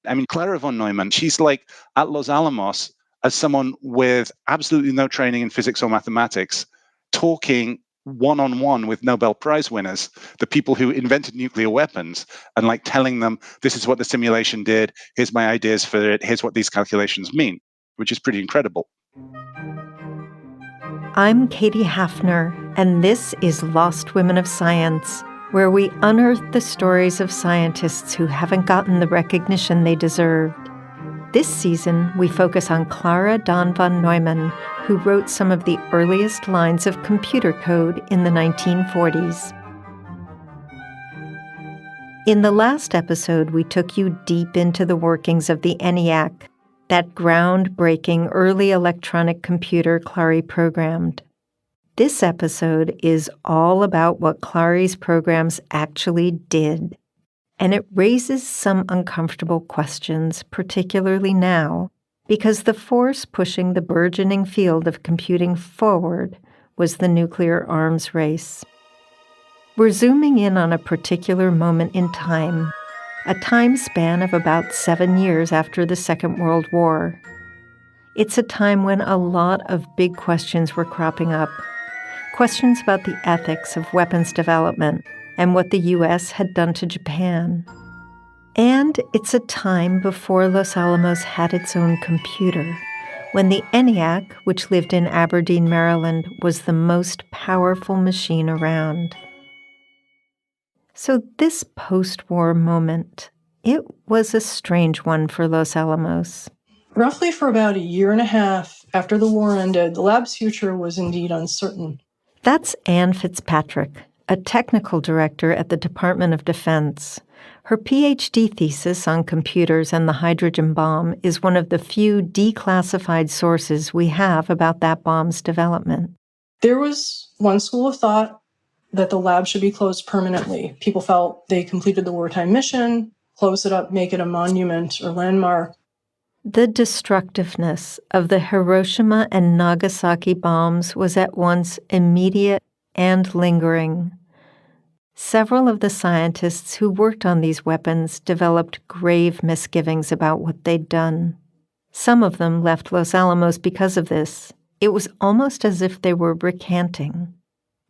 I mean, Klári von Neumann, she's like at Los Alamos as someone with absolutely no training in physics or mathematics, talking one-on-one with Nobel Prize winners, the people who invented nuclear weapons, and like telling them, this is what the simulation did, here's my ideas for it, here's what these calculations mean, which is pretty incredible. I'm Katie Hafner, and this is Lost Women of Science, where we unearth the stories of scientists who haven't gotten the recognition they deserved. This season, we focus on Klári von Neumann, who wrote some of the earliest lines of computer code in the 1940s. In the last episode, we took you deep into the workings of the ENIAC, that groundbreaking early electronic computer Klári programmed. This episode is all about what Klári's programs actually did. And it raises some uncomfortable questions, particularly now, because the force pushing the burgeoning field of computing forward was the nuclear arms race. We're zooming in on a particular moment in time, a time span of about 7 years after the Second World War. It's a time when a lot of big questions were cropping up, questions about the ethics of weapons development and what the U.S. had done to Japan. And it's a time before Los Alamos had its own computer, when the ENIAC, which lived in Aberdeen, Maryland, was the most powerful machine around. So this post-war moment, it was a strange one for Los Alamos. Roughly for about a year and a half after the war ended, the lab's future was indeed uncertain. That's Anne Fitzpatrick, a technical director at the Department of Defense. Her PhD thesis on computers and the hydrogen bomb is one of the few declassified sources we have about that bomb's development. There was one school of thought that the lab should be closed permanently. People felt they completed the wartime mission, close it up, make it a monument or landmark. The destructiveness of the Hiroshima and Nagasaki bombs was at once immediate and lingering. Several of the scientists who worked on these weapons developed grave misgivings about what they'd done. Some of them left Los Alamos because of this. It was almost as if they were recanting.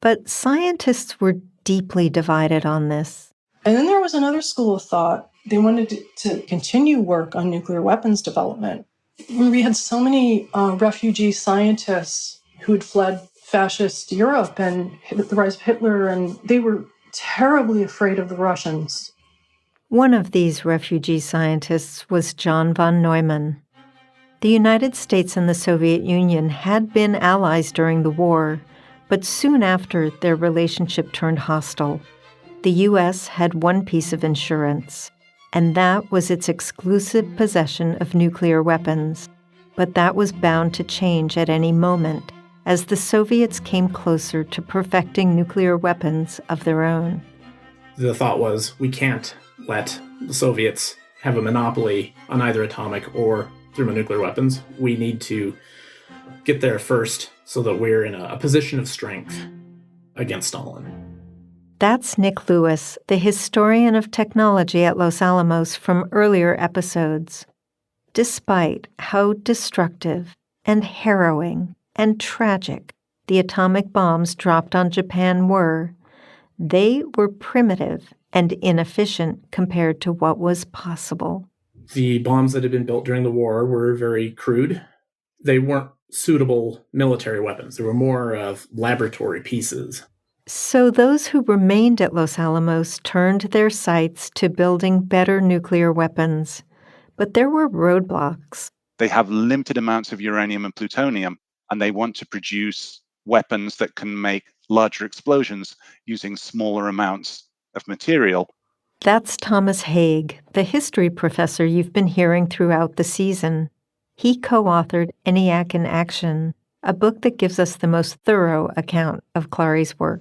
But scientists were deeply divided on this. And then there was another school of thought. They wanted to continue work on nuclear weapons development. We had so many refugee scientists who had fled fascist Europe and the rise of Hitler, and they were terribly afraid of the Russians. One of these refugee scientists was John von Neumann. The United States and the Soviet Union had been allies during the war, but soon after their relationship turned hostile. The U.S. had one piece of insurance, and that was its exclusive possession of nuclear weapons. But that was bound to change at any moment, as the Soviets came closer to perfecting nuclear weapons of their own. The thought was, we can't let the Soviets have a monopoly on either atomic or thermonuclear weapons. We need to get there first so that we're in a position of strength against Stalin. That's Nick Lewis, the historian of technology at Los Alamos from earlier episodes. Despite how destructive and harrowing and tragic the atomic bombs dropped on Japan were, they were primitive and inefficient compared to what was possible. The bombs that had been built during the war were very crude. They weren't suitable military weapons. They were more of laboratory pieces. So those who remained at Los Alamos turned their sights to building better nuclear weapons. But there were roadblocks. They have limited amounts of uranium and plutonium, and they want to produce weapons that can make larger explosions using smaller amounts of material. That's Thomas Haig, the history professor you've been hearing throughout the season. He co-authored ENIAC in Action, a book that gives us the most thorough account of Klári's work.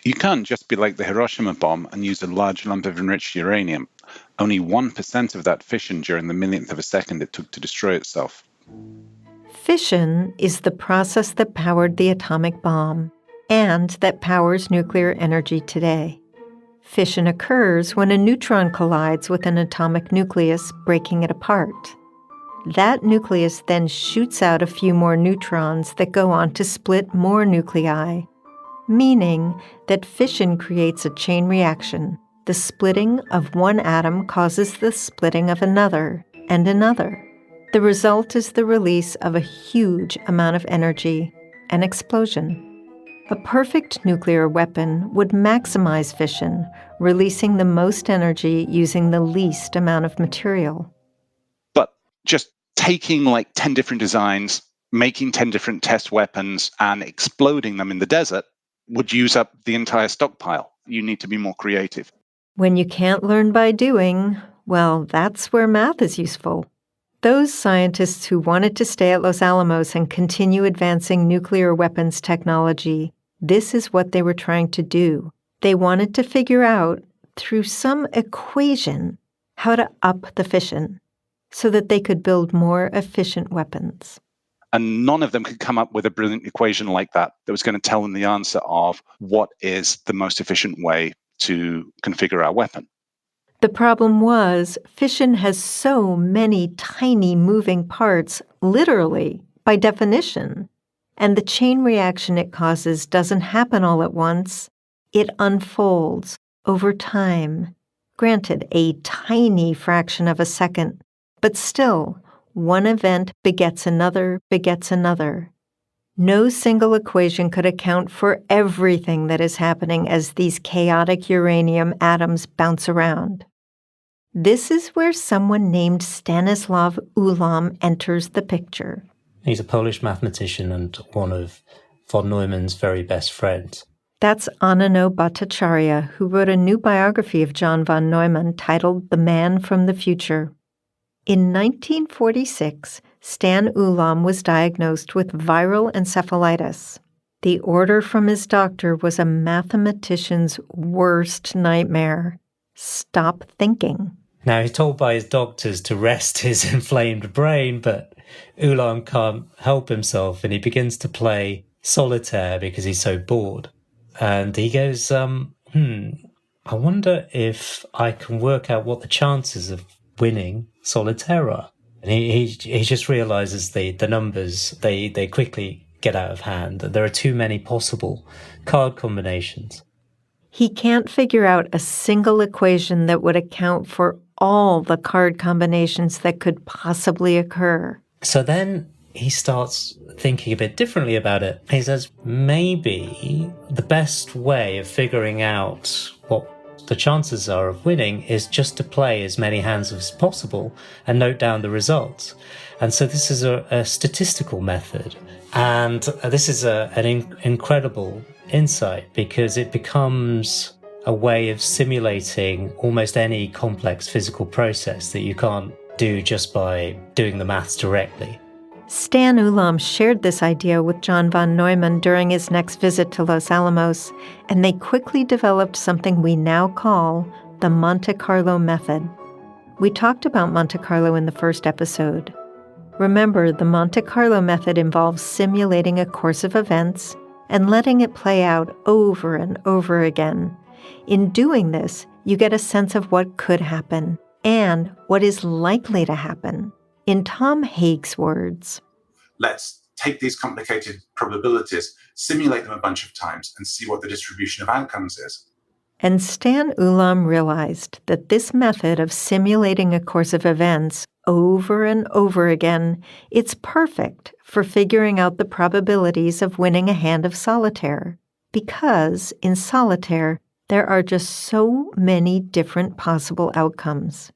You can't just be like the Hiroshima bomb and use a large lump of enriched uranium. Only 1% of that fission during the millionth of a second it took to destroy itself. Fission is the process that powered the atomic bomb and that powers nuclear energy today. Fission occurs when a neutron collides with an atomic nucleus, breaking it apart. That nucleus then shoots out a few more neutrons that go on to split more nuclei, meaning that fission creates a chain reaction. The splitting of one atom causes the splitting of another and another. The result is the release of a huge amount of energy, an explosion. A perfect nuclear weapon would maximize fission, releasing the most energy using the least amount of material. But just taking like 10 different designs, making 10 different test weapons, and exploding them in the desert would use up the entire stockpile. You need to be more creative. When you can't learn by doing, well, that's where math is useful. Those scientists who wanted to stay at Los Alamos and continue advancing nuclear weapons technology, this is what they were trying to do. They wanted to figure out, through some equation, how to up the fission so that they could build more efficient weapons. And none of them could come up with a brilliant equation like that was going to tell them the answer of what is the most efficient way to configure our weapon. The problem was, fission has so many tiny moving parts, literally, by definition. And the chain reaction it causes doesn't happen all at once. It unfolds over time. Granted, a tiny fraction of a second, but still, one event begets another, begets another. No single equation could account for everything that is happening as these chaotic uranium atoms bounce around. This is where someone named Stanislaw Ulam enters the picture. He's a Polish mathematician and one of von Neumann's very best friends. That's Anano Bhattacharya, who wrote a new biography of John von Neumann titled The Man from the Future. In 1946, Stan Ulam was diagnosed with viral encephalitis. The order from his doctor was a mathematician's worst nightmare. Stop thinking. Now, he's told by his doctors to rest his inflamed brain, but Ulam can't help himself and he begins to play solitaire because he's so bored. And he goes, I wonder if I can work out what the chances of winning solitaire are. And he just realizes the numbers, they quickly get out of hand. There are too many possible card combinations. He can't figure out a single equation that would account for all the card combinations that could possibly occur. So then he starts thinking a bit differently about it. He says, maybe the best way of figuring out what the chances are of winning is just to play as many hands as possible and note down the results. And so this is a statistical method. And this is an incredible insight because it becomes a way of simulating almost any complex physical process that you can't do just by doing the maths directly. Stan Ulam shared this idea with John von Neumann during his next visit to Los Alamos, and they quickly developed something we now call the Monte Carlo method. We talked about Monte Carlo in the first episode. Remember, the Monte Carlo method involves simulating a course of events and letting it play out over and over again. In doing this, you get a sense of what could happen and what is likely to happen. In Tom Haig's words, let's take these complicated probabilities, simulate them a bunch of times, and see what the distribution of outcomes is. And Stan Ulam realized that this method of simulating a course of events over and over again, it's perfect for figuring out the probabilities of winning a hand of solitaire. Because in solitaire, there are just so many different possible outcomes.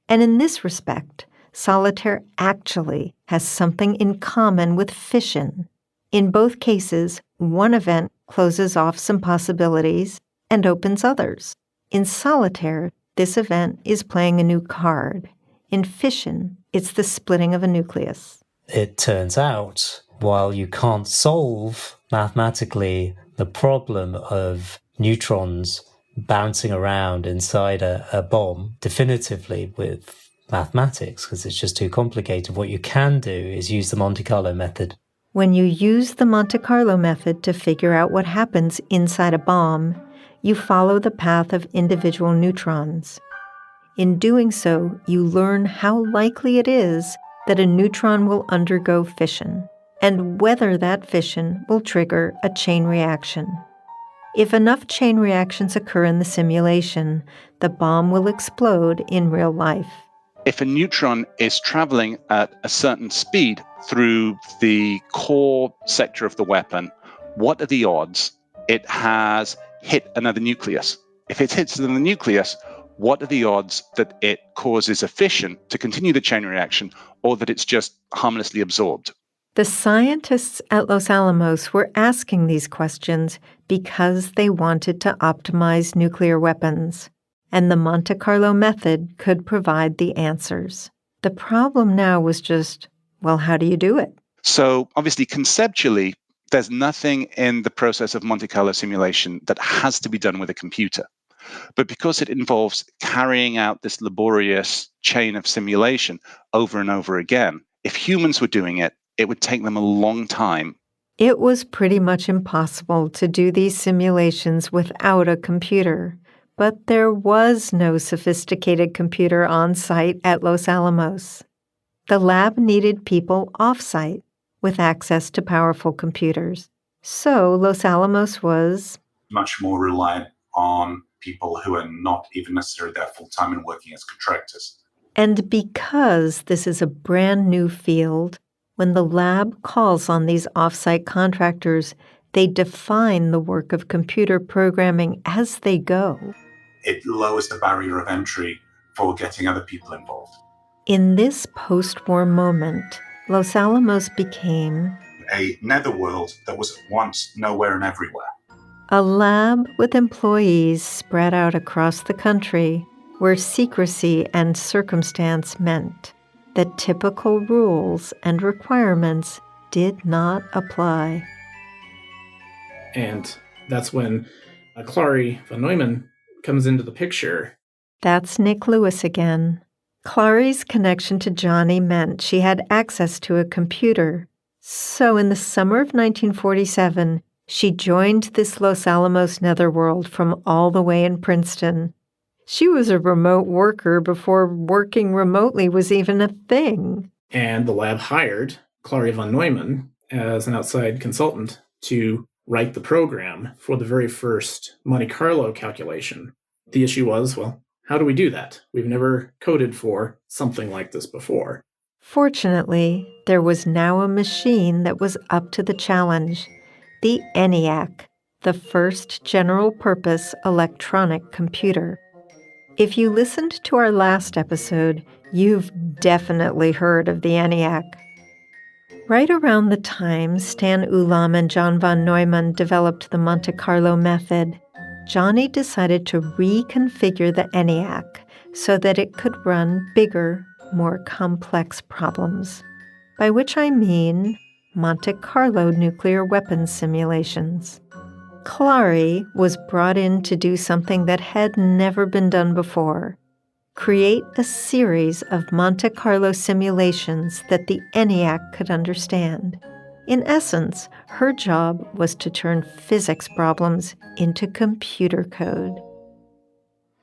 And in this respect, solitaire actually has something in common with fission. In both cases, one event closes off some possibilities and opens others. In solitaire, this event is playing a new card. In fission, it's the splitting of a nucleus. It turns out, while you can't solve mathematically the problem of neutrons bouncing around inside a bomb definitively with mathematics, because it's just too complicated, what you can do is use the Monte Carlo method. When you use the Monte Carlo method to figure out what happens inside a bomb, you follow the path of individual neutrons. In doing so, you learn how likely it is that a neutron will undergo fission, and whether that fission will trigger a chain reaction. If enough chain reactions occur in the simulation, the bomb will explode in real life. If a neutron is traveling at a certain speed through the core sector of the weapon, what are the odds it has hit another nucleus? If it hits another nucleus, what are the odds that it causes a fission to continue the chain reaction, or that it's just harmlessly absorbed? The scientists at Los Alamos were asking these questions because they wanted to optimize nuclear weapons, and the Monte Carlo method could provide the answers. The problem now was just, well, how do you do it? So obviously, conceptually, there's nothing in the process of Monte Carlo simulation that has to be done with a computer. But because it involves carrying out this laborious chain of simulation over and over again, if humans were doing it, it would take them a long time. It was pretty much impossible to do these simulations without a computer, but there was no sophisticated computer on site at Los Alamos. The lab needed people off-site with access to powerful computers. So Los Alamos was much more reliant on people who are not even necessarily there full-time and working as contractors. And because this is a brand new field, when the lab calls on these off-site contractors, they define the work of computer programming as they go. It lowers the barrier of entry for getting other people involved. In this post-war moment, Los Alamos became a netherworld that was once nowhere and everywhere. A lab with employees spread out across the country where secrecy and circumstance meant that typical rules and requirements did not apply. And that's when Klári von Neumann comes into the picture. That's Nick Lewis again. Klári's connection to Johnny meant she had access to a computer. So in the summer of 1947, she joined this Los Alamos netherworld from all the way in Princeton. She was a remote worker before working remotely was even a thing. And the lab hired Klári von Neumann as an outside consultant to write the program for the very first Monte Carlo calculation. The issue was, well, how do we do that? We've never coded for something like this before. Fortunately, there was now a machine that was up to the challenge, the ENIAC, the first general-purpose electronic computer. If you listened to our last episode, you've definitely heard of the ENIAC. Right around the time Stan Ulam and John von Neumann developed the Monte Carlo method, Johnny decided to reconfigure the ENIAC so that it could run bigger, more complex problems, by which I mean Monte Carlo nuclear weapons simulations. Klári was brought in to do something that had never been done before, create a series of Monte Carlo simulations that the ENIAC could understand. In essence, her job was to turn physics problems into computer code.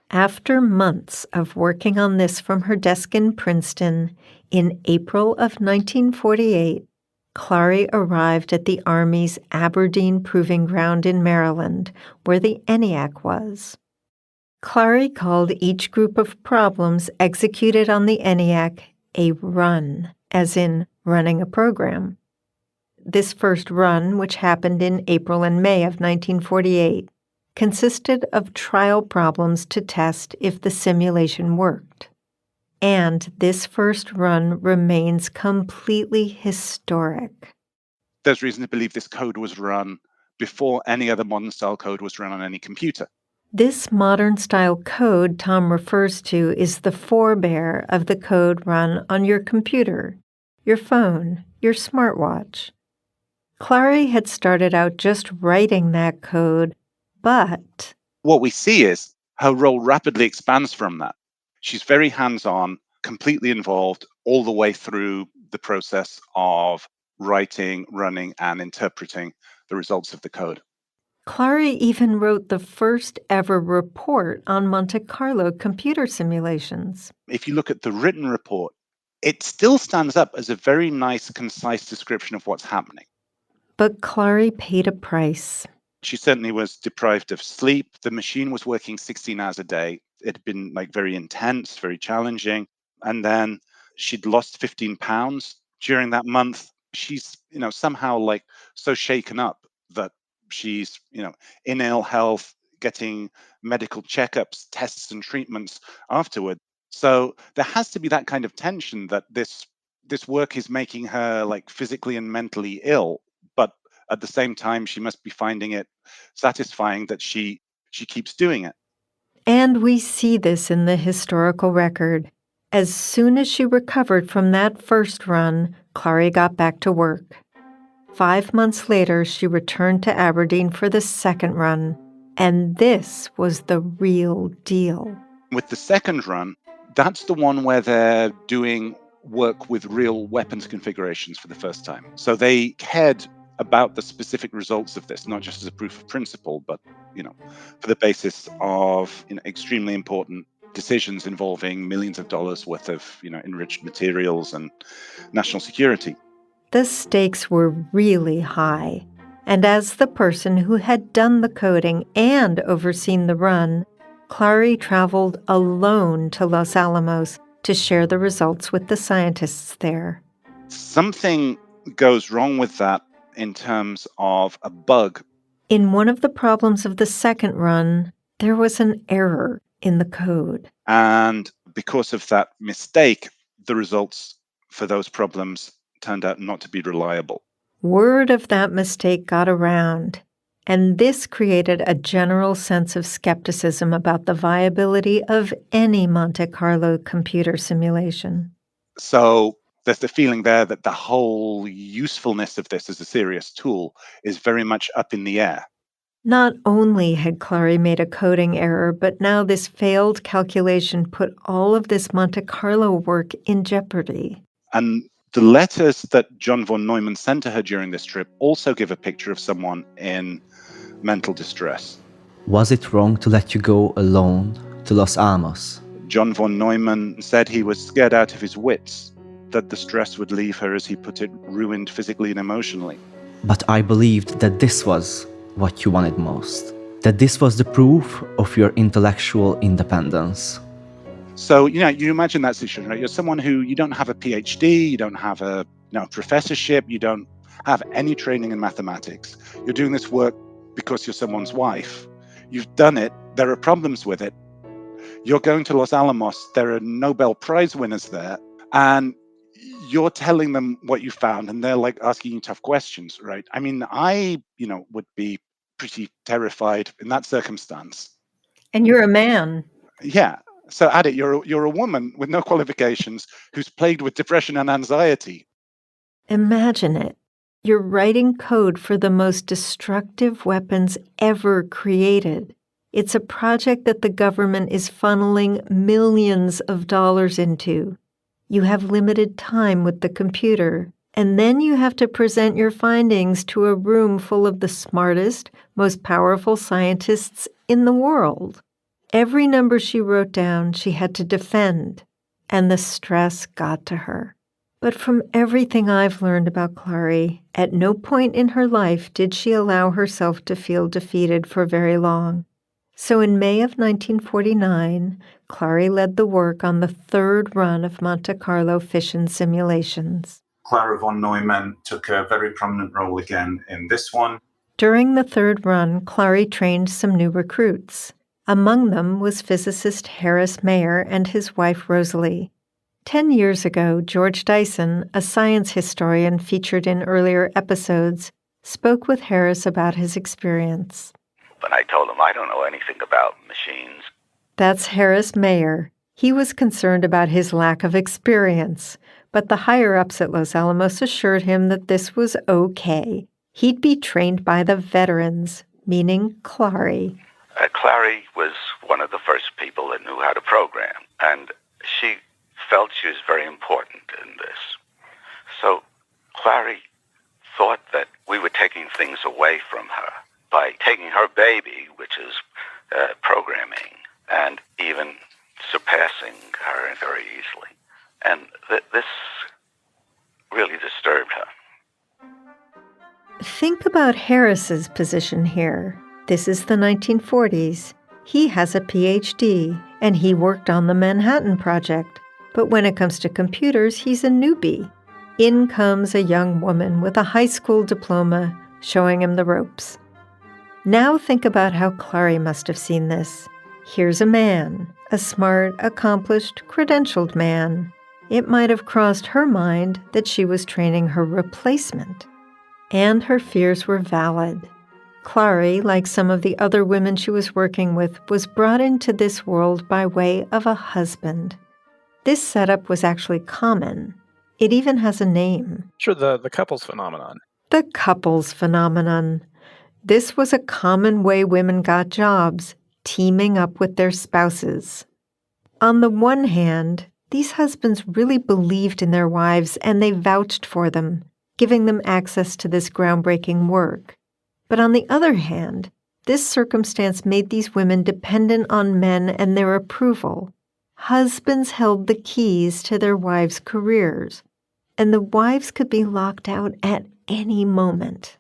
After months of working on this from her desk in Princeton, in April of 1948, Klári arrived at the Army's Aberdeen Proving Ground in Maryland, where the ENIAC was. Klári called each group of problems executed on the ENIAC a run, as in running a program. This first run, which happened in April and May of 1948, consisted of trial problems to test if the simulation worked. And this first run remains completely historic. There's reason to believe this code was run before any other modern-style code was run on any computer. This modern-style code Tom refers to is the forebear of the code run on your computer, your phone, your smartwatch. Klári had started out just writing that code, but what we see is her role rapidly expands from that. She's very hands-on, completely involved all the way through the process of writing, running, and interpreting the results of the code. Klári even wrote the first ever report on Monte Carlo computer simulations. If you look at the written report, it still stands up as a very nice, concise description of what's happening. But Klári paid a price. She certainly was deprived of sleep. The machine was working 16 hours a day. It had been very intense, very challenging. And then she'd lost 15 pounds during that month. She's, somehow so shaken up that she's, in ill health, getting medical checkups, tests and treatments afterward. So there has to be that kind of tension that this work is making her physically and mentally ill, but at the same time she must be finding it satisfying that she keeps doing it. And we see this in the historical record. As soon as she recovered from that first run, Klári got back to work. 5 months later, she returned to Aberdeen for the second run. And this was the real deal. With the second run, that's the one where they're doing work with real weapons configurations for the first time. So they cared about the specific results of this, not just as a proof of principle, but for the basis of extremely important decisions involving millions of dollars worth of enriched materials and national security. The stakes were really high, and as the person who had done the coding and overseen the run, Klári traveled alone to Los Alamos to share the results with the scientists there. Something goes wrong with that in terms of a bug. In one of the problems of the second run, there was an error in the code. And because of that mistake, the results for those problems turned out not to be reliable. Word of that mistake got around, and this created a general sense of skepticism about the viability of any Monte Carlo computer simulation. So there's the feeling there that the whole usefulness of this as a serious tool is very much up in the air. Not only had Klári made a coding error, but now this failed calculation put all of this Monte Carlo work in jeopardy. And the letters that John von Neumann sent to her during this trip also give a picture of someone in mental distress. Was it wrong to let you go alone to Los Alamos? John von Neumann said he was scared out of his wits, that the stress would leave her, as he put it, ruined physically and emotionally. But I believed that this was what you wanted most, that this was the proof of your intellectual independence. So, you imagine that situation, right? You're someone who you don't have a PhD, you don't have a professorship, you don't have any training in mathematics. You're doing this work because you're someone's wife. You've done it. There are problems with it. You're going to Los Alamos. There are Nobel Prize winners there. And you're telling them what you found, and they're asking you tough questions, right? I mean, I, would be pretty terrified in that circumstance. And you're a man. Yeah. So add it, you're a woman with no qualifications who's plagued with depression and anxiety. Imagine it. You're writing code for the most destructive weapons ever created. It's a project that the government is funneling millions of dollars into. You have limited time with the computer, and then you have to present your findings to a room full of the smartest, most powerful scientists in the world. Every number she wrote down, she had to defend, and the stress got to her. But from everything I've learned about Klári, at no point in her life did she allow herself to feel defeated for very long. So in May of 1949, Klári led the work on the third run of Monte Carlo fission simulations. Klári von Neumann took a very prominent role again in this one. During the third run, Klári trained some new recruits. Among them was physicist Harris Mayer and his wife Rosalie. 10 years ago, George Dyson, a science historian featured in earlier episodes, spoke with Harris about his experience. But I told him I don't know anything about machines. That's Harris Mayer. He was concerned about his lack of experience, but the higher-ups at Los Alamos assured him that this was okay. He'd be trained by the veterans, meaning Klári. Klári was one of the first people that knew how to program, and she felt she was very important in this. So Klári thought that we were taking things away from her by taking her And this really disturbed her. Think about Harris's position here. This is the 1940s. He has a PhD, and he worked on the Manhattan Project. But when it comes to computers, he's a newbie. In comes a young woman with a high school diploma showing him the ropes. Now think about how Klári must have seen this. Here's a man, a smart, accomplished, credentialed man. It might have crossed her mind that she was training her replacement. And her fears were valid. Klári, like some of the other women she was working with, was brought into this world by way of a husband. This setup was actually common. It even has a name. Sure, the couples phenomenon. The couples phenomenon. This was a common way women got jobs, teaming up with their spouses. On the one hand, these husbands really believed in their wives and they vouched for them, giving them access to this groundbreaking work. But on the other hand, this circumstance made these women dependent on men and their approval. Husbands held the keys to their wives' careers, and the wives could be locked out at any moment.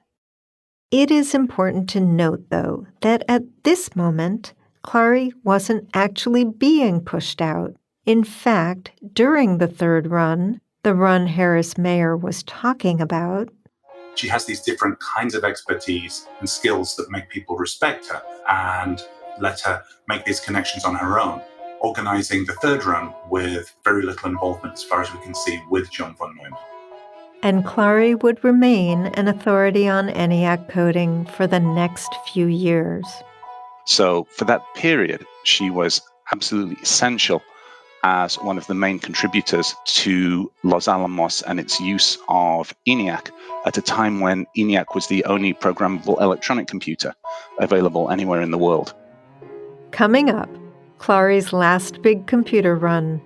It is important to note, though, that at this moment, Klári wasn't actually being pushed out. In fact, during the third run, the run Harris Mayer was talking about, she has these different kinds of expertise and skills that make people respect her and let her make these connections on her own, organizing the third run with very little involvement, as far as we can see, with John von Neumann. And Klári would remain an authority on ENIAC coding for the next few years. So for that period, she was absolutely essential as one of the main contributors to Los Alamos and its use of ENIAC at a time when ENIAC was the only programmable electronic computer available anywhere in the world. Coming up, Klári's last big computer run.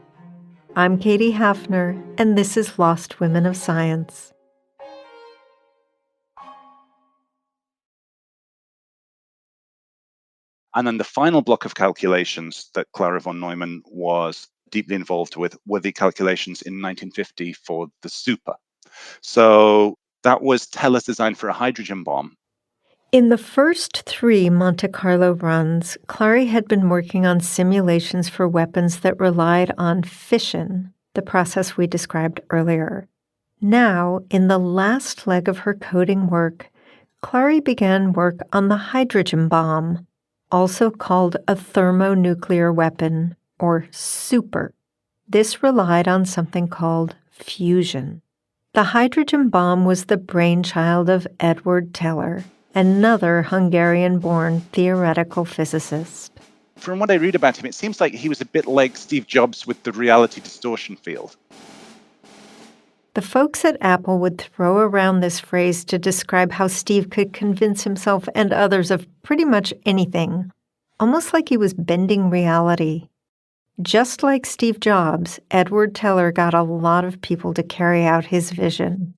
I'm Katie Hafner, and this is Lost Women of Science. And then the final block of calculations that Klári von Neumann was deeply involved with were the calculations in 1950 for the super. So that was Teller's design for a hydrogen bomb. In the first 3 Monte Carlo runs, Klári had been working on simulations for weapons that relied on fission, the process we described earlier. Now, in the last leg of her coding work, Klári began work on the hydrogen bomb, also called a thermonuclear weapon, or super. This relied on something called fusion. The hydrogen bomb was the brainchild of Edward Teller, another Hungarian-born theoretical physicist. From what I read about him, it seems like he was a bit like Steve Jobs with the reality distortion field. The folks at Apple would throw around this phrase to describe how Steve could convince himself and others of pretty much anything, almost like he was bending reality. Just like Steve Jobs, Edward Teller got a lot of people to carry out his vision.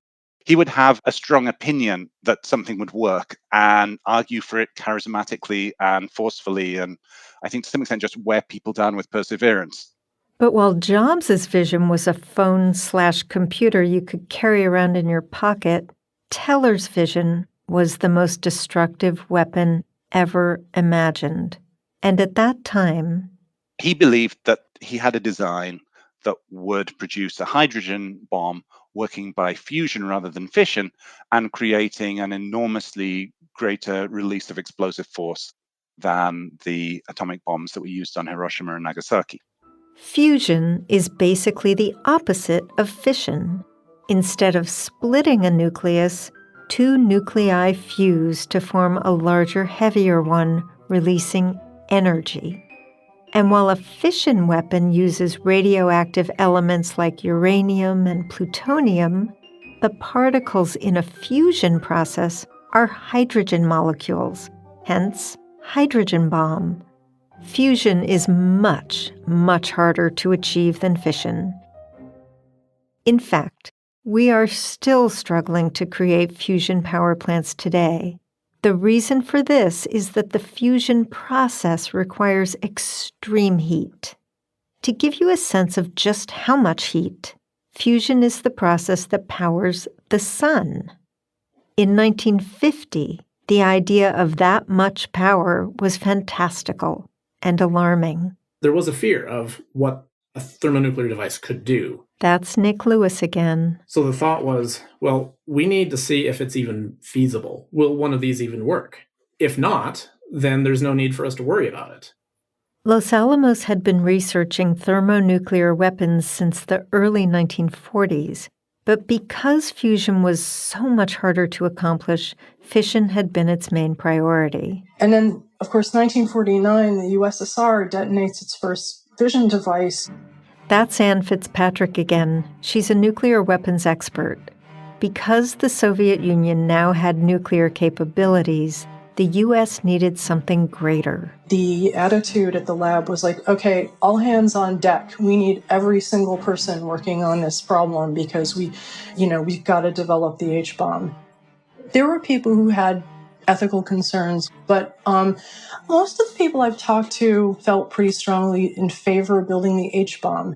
He would have a strong opinion that something would work and argue for it charismatically and forcefully, and I think to some extent just wear people down with perseverance. But while Jobs' vision was a phone/computer you could carry around in your pocket, Teller's vision was the most destructive weapon ever imagined. And at that time, he believed that he had a design that would produce a hydrogen bomb working by fusion rather than fission and creating an enormously greater release of explosive force than the atomic bombs that were used on Hiroshima and Nagasaki. Fusion is basically the opposite of fission. Instead of splitting a nucleus, 2 nuclei fuse to form a larger, heavier one, releasing energy. And while a fission weapon uses radioactive elements like uranium and plutonium, the particles in a fusion process are hydrogen molecules, hence hydrogen bomb. Fusion is much, much harder to achieve than fission. In fact, we are still struggling to create fusion power plants today. The reason for this is that the fusion process requires extreme heat. To give you a sense of just how much heat, fusion is the process that powers the sun. In 1950, the idea of that much power was fantastical and alarming. There was a fear of what a thermonuclear device could do. That's Nick Lewis again. So the thought was, well, we need to see if it's even feasible. Will one of these even work? If not, then there's no need for us to worry about it. Los Alamos had been researching thermonuclear weapons since the early 1940s, but because fusion was so much harder to accomplish, fission had been its main priority. And then, of course, 1949, the USSR detonates its first fission device. That's Anne Fitzpatrick again. She's a nuclear weapons expert. Because the Soviet Union now had nuclear capabilities, the U.S. needed something greater. The attitude at the lab was like, okay, all hands on deck. We need every single person working on this problem because we've got to develop the H-bomb. There were people who had ethical concerns, but most of the people I've talked to felt pretty strongly in favor of building the H-bomb.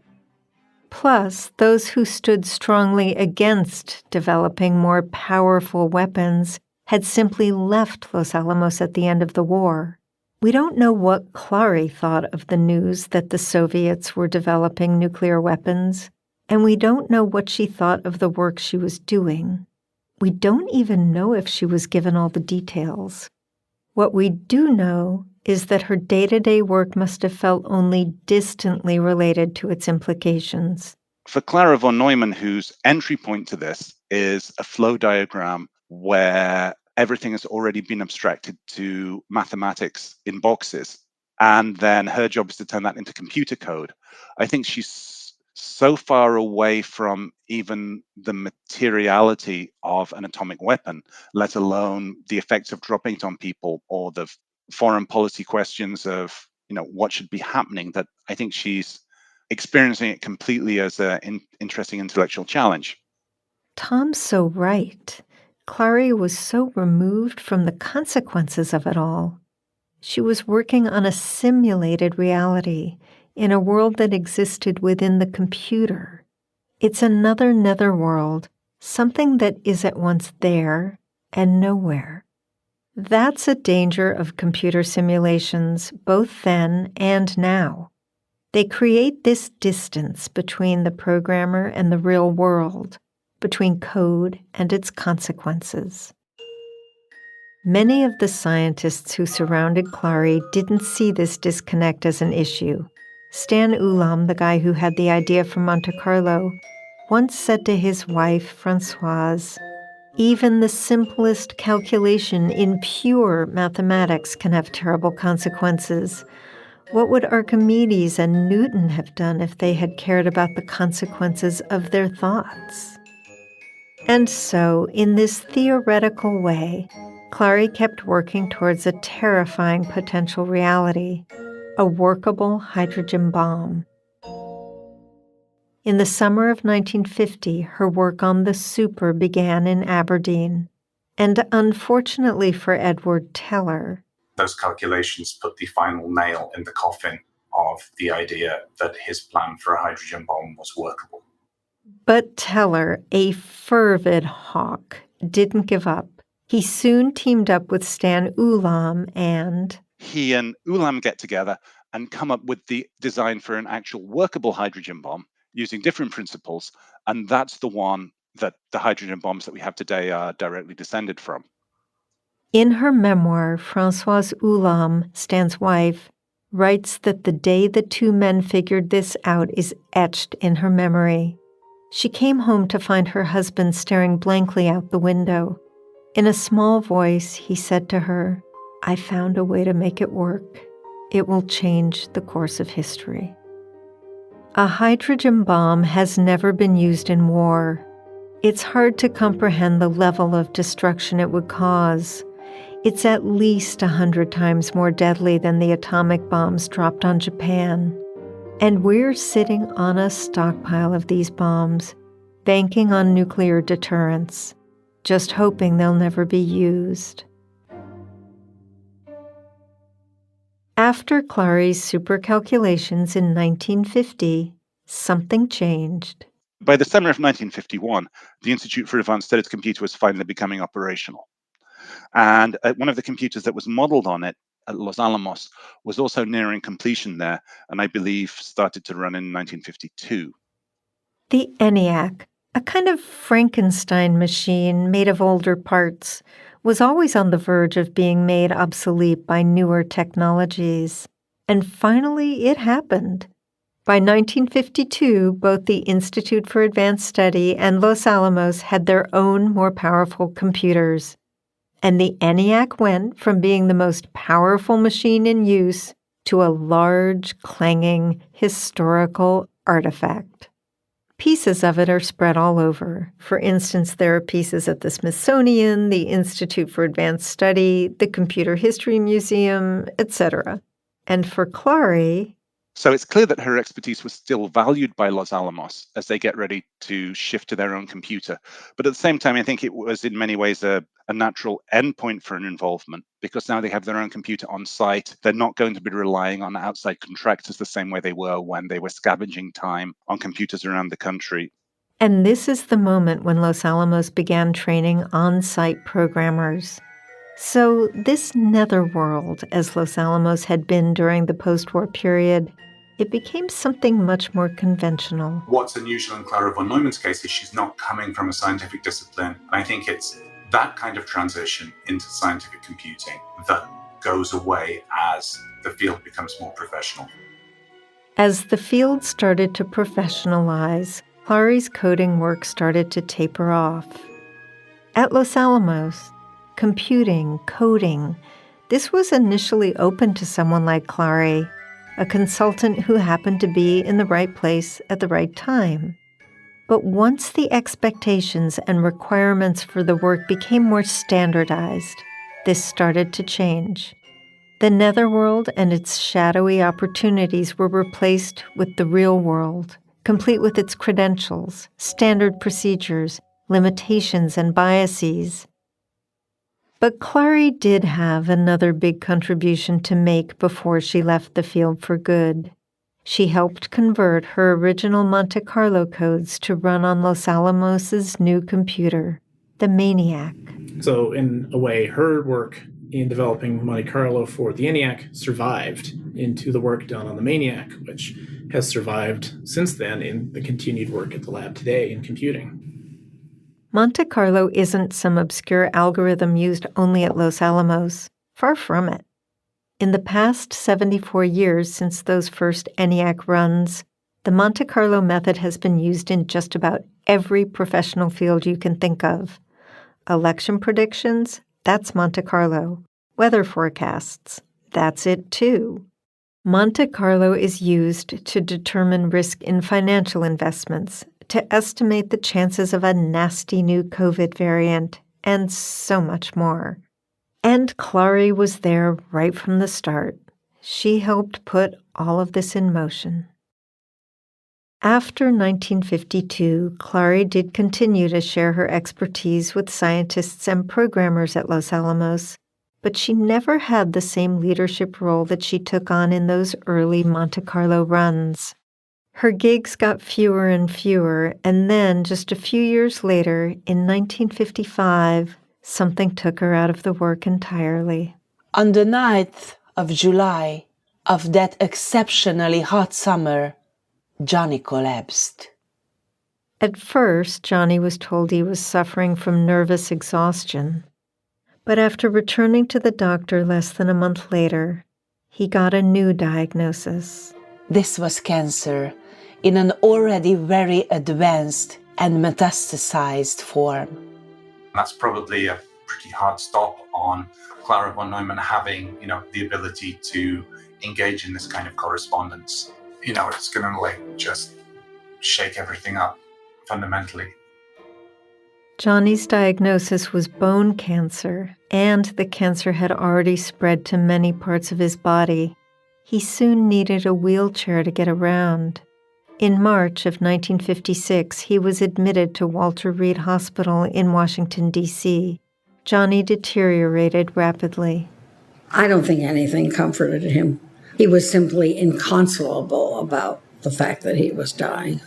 Plus, those who stood strongly against developing more powerful weapons had simply left Los Alamos at the end of the war. We don't know what Klári thought of the news that the Soviets were developing nuclear weapons, and we don't know what she thought of the work she was doing. We don't even know if she was given all the details. What we do know is that her day-to-day work must have felt only distantly related to its implications. For Clara von Neumann, whose entry point to this is a flow diagram where everything has already been abstracted to mathematics in boxes, and then her job is to turn that into computer code. I think she's so far away from even the materiality of an atomic weapon, let alone the effects of dropping it on people or the foreign policy questions of, what should be happening, that I think she's experiencing it completely as an interesting intellectual challenge. Tom's so right. Klári was so removed from the consequences of it all. She was working on a simulated reality in a world that existed within the computer. It's another netherworld, something that is at once there and nowhere. That's a danger of computer simulations, both then and now. They create this distance between the programmer and the real world, between code and its consequences. Many of the scientists who surrounded Klári didn't see this disconnect as an issue. Stan Ulam, the guy who had the idea for Monte Carlo, once said to his wife, Françoise, "Even the simplest calculation in pure mathematics can have terrible consequences. What would Archimedes and Newton have done if they had cared about the consequences of their thoughts?" And so, in this theoretical way, Klári kept working towards a terrifying potential reality, a workable hydrogen bomb. In the summer of 1950, her work on the Super began in Aberdeen, and unfortunately for Edward Teller, those calculations put the final nail in the coffin of the idea that his plan for a hydrogen bomb was workable. But Teller, a fervid hawk, didn't give up. He soon teamed up with Stan Ulam and... He and Ulam get together and come up with the design for an actual workable hydrogen bomb using different principles, and that's the one that the hydrogen bombs that we have today are directly descended from. In her memoir, Françoise Ulam, Stan's wife, writes that the day the two men figured this out is etched in her memory. She came home to find her husband staring blankly out the window. In a small voice, he said to her, "I found a way to make it work. It will change the course of history." A hydrogen bomb has never been used in war. It's hard to comprehend the level of destruction it would cause. It's at least 100 times more deadly than the atomic bombs dropped on Japan. And we're sitting on a stockpile of these bombs, banking on nuclear deterrence, just hoping they'll never be used. After Klári's super calculations in 1950, something changed. By the summer of 1951, the Institute for Advanced Studies Computer was finally becoming operational. And one of the computers that was modeled on it at Los Alamos was also nearing completion there, and I believe started to run in 1952. The ENIAC, a kind of Frankenstein machine made of older parts, was always on the verge of being made obsolete by newer technologies. And finally, it happened. By 1952, both the Institute for Advanced Study and Los Alamos had their own more powerful computers. And the ENIAC went from being the most powerful machine in use to a large, clanging, historical artifact. Pieces of it are spread all over. For instance, there are pieces at the Smithsonian, the Institute for Advanced Study, the Computer History Museum, etc. And for Klári... So it's clear that her expertise was still valued by Los Alamos as they get ready to shift to their own computer. But at the same time, I think it was in many ways a natural endpoint for an involvement, because now they have their own computer on site. They're not going to be relying on outside contractors the same way they were when they were scavenging time on computers around the country. And this is the moment when Los Alamos began training on-site programmers. So this netherworld, as Los Alamos had been during the post-war period, it became something much more conventional. What's unusual in Klári von Neumann's case is she's not coming from a scientific discipline. And I think it's that kind of transition into scientific computing that goes away as the field becomes more professional. As the field started to professionalize, Klári's coding work started to taper off. At Los Alamos, computing, coding, this was initially open to someone like Klári, a consultant who happened to be in the right place at the right time. But once the expectations and requirements for the work became more standardized, this started to change. The netherworld and its shadowy opportunities were replaced with the real world, complete with its credentials, standard procedures, limitations, and biases. But Klári did have another big contribution to make before she left the field for good. She helped convert her original Monte Carlo codes to run on Los Alamos' new computer, the ENIAC. So in a way, her work in developing Monte Carlo for the ENIAC survived into the work done on the ENIAC, which has survived since then in the continued work at the lab today in computing. Monte Carlo isn't some obscure algorithm used only at Los Alamos. Far from it. In the past 74 years since those first ENIAC runs, the Monte Carlo method has been used in just about every professional field you can think of. Election predictions, that's Monte Carlo. Weather forecasts, that's it too. Monte Carlo is used to determine risk in financial investments, to estimate the chances of a nasty new COVID variant, and so much more. And Klári was there right from the start. She helped put all of this in motion. After 1952, Klári did continue to share her expertise with scientists and programmers at Los Alamos, but she never had the same leadership role that she took on in those early Monte Carlo runs. Her gigs got fewer and fewer, and then, just a few years later, in 1955, something took her out of the work entirely. On the 9th of July of that exceptionally hot summer, Johnny collapsed. At first, Johnny was told he was suffering from nervous exhaustion. But after returning to the doctor less than a month later, he got a new diagnosis. This was cancer in an already very advanced and metastasized form. That's probably a pretty hard stop on Klári von Neumann having, the ability to engage in this kind of correspondence. It's going to just shake everything up fundamentally. Johnny's diagnosis was bone cancer, and the cancer had already spread to many parts of his body. He soon needed a wheelchair to get around. In March of 1956, he was admitted to Walter Reed Hospital in Washington, D.C. Johnny deteriorated rapidly. I don't think anything comforted him. He was simply inconsolable about the fact that he was dying.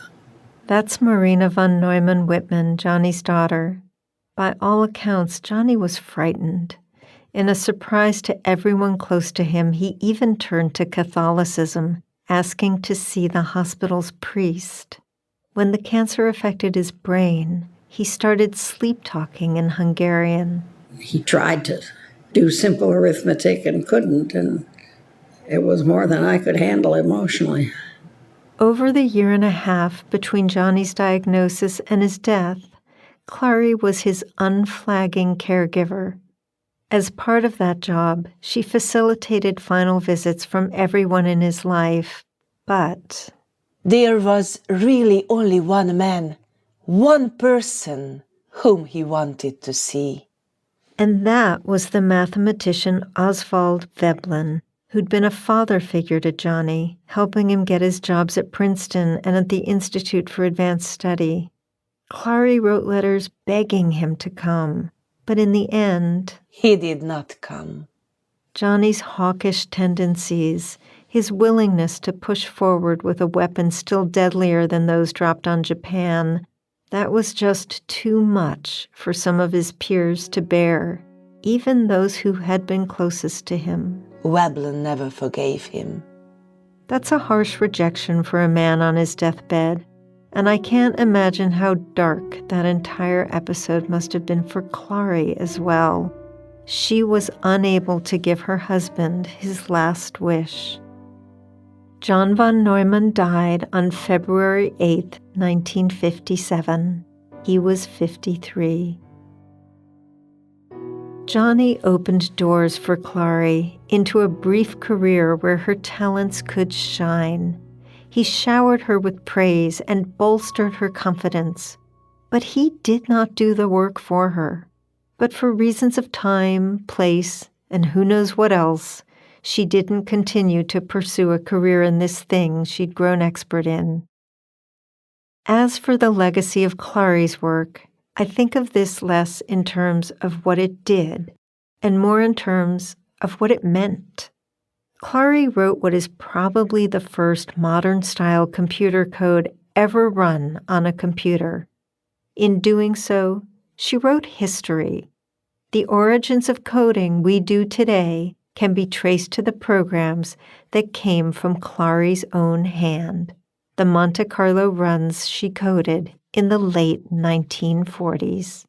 That's Marina von Neumann-Whitman, Johnny's daughter. By all accounts, Johnny was frightened. In a surprise to everyone close to him, he even turned to Catholicism, asking to see the hospital's priest. When the cancer affected his brain, he started sleep-talking in Hungarian. He tried to do simple arithmetic and couldn't, and it was more than I could handle emotionally. Over the year and a half between Johnny's diagnosis and his death, Klári was his unflagging caregiver. As part of that job, she facilitated final visits from everyone in his life, but there was really only one man, one person whom he wanted to see. And that was the mathematician Oswald Veblen, who'd been a father figure to Johnny, helping him get his jobs at Princeton and at the Institute for Advanced Study. Klári wrote letters begging him to come, but in the end, he did not come. Johnny's hawkish tendencies, his willingness to push forward with a weapon still deadlier than those dropped on Japan, that was just too much for some of his peers to bear, even those who had been closest to him. Veblen never forgave him. That's a harsh rejection for a man on his deathbed, and I can't imagine how dark that entire episode must have been for Klári as well. She was unable to give her husband his last wish. John von Neumann died on February 8, 1957. He was 53. Johnny opened doors for Klári into a brief career where her talents could shine. He showered her with praise and bolstered her confidence. But he did not do the work for her. But for reasons of time, place, and who knows what else, she didn't continue to pursue a career in this thing she'd grown expert in. As for the legacy of Klári's work, I think of this less in terms of what it did, and more in terms of what it meant. Klári wrote what is probably the first modern-style computer code ever run on a computer. In doing so, she wrote history. The origins of coding we do today can be traced to the programs that came from Klári's own hand, the Monte Carlo runs she coded in the late 1940s.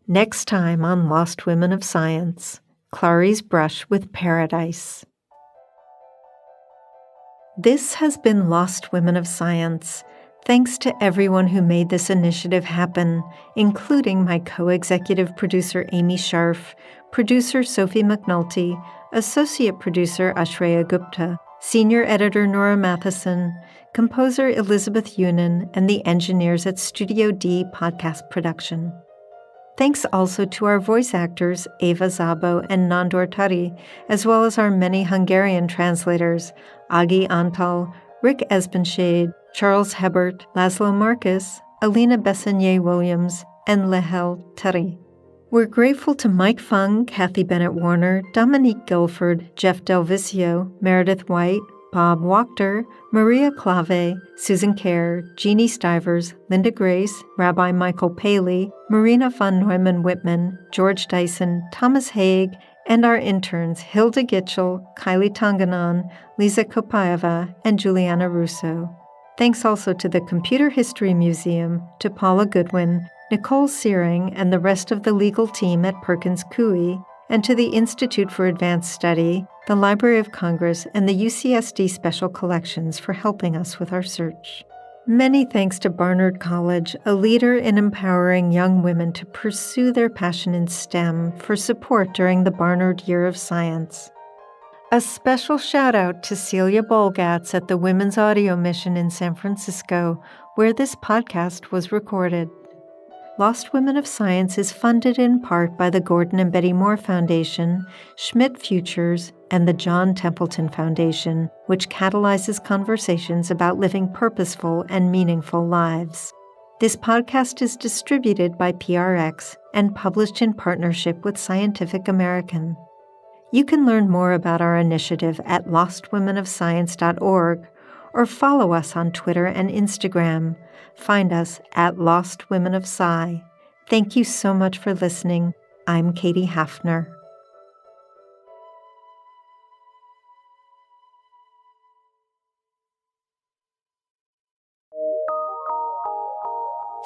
Next time on Lost Women of Science, Klári's brush with paradise. This has been Lost Women of Science. Thanks to everyone who made this initiative happen, including my co-executive producer Amy Scharf, producer Sophie McNulty, associate producer Ashreya Gupta, senior editor Nora Matheson, composer Elizabeth Yunan, and the engineers at Studio D Podcast Production. Thanks also to our voice actors Eva Szabo and Nandor Tari, as well as our many Hungarian translators, Agi Antal, Rick Espenshade, Charles Hebert, Laszlo Marcus, Alina Bessonnier-Williams, and Lehel Tari. We're grateful to Mike Fung, Kathy Bennett-Warner, Dominique Guilford, Jeff Delvicio, Meredith White, Bob Wachter, Maria Clave, Susan Kerr, Jeannie Stivers, Linda Grace, Rabbi Michael Paley, Marina von Neumann-Whitman, George Dyson, Thomas Haig, and our interns Hilda Gitchell, Kylie Tanganan, Lisa Kopaeva, and Juliana Russo. Thanks also to the Computer History Museum, to Paula Goodwin, Nicole Searing, and the rest of the legal team at Perkins Coie, and to the Institute for Advanced Study, the Library of Congress, and the UCSD Special Collections for helping us with our search. Many thanks to Barnard College, a leader in empowering young women to pursue their passion in STEM, for support during the Barnard Year of Science. A special shout-out to Celia Bolgatz at the Women's Audio Mission in San Francisco, where this podcast was recorded. Lost Women of Science is funded in part by the Gordon and Betty Moore Foundation, Schmidt Futures, and the John Templeton Foundation, which catalyzes conversations about living purposeful and meaningful lives. This podcast is distributed by PRX and published in partnership with Scientific American. You can learn more about our initiative at lostwomenofscience.org or follow us on Twitter and Instagram. Find us at Lost Women of Sci. Thank you so much for listening. I'm Katie Hafner.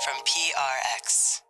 From PRX.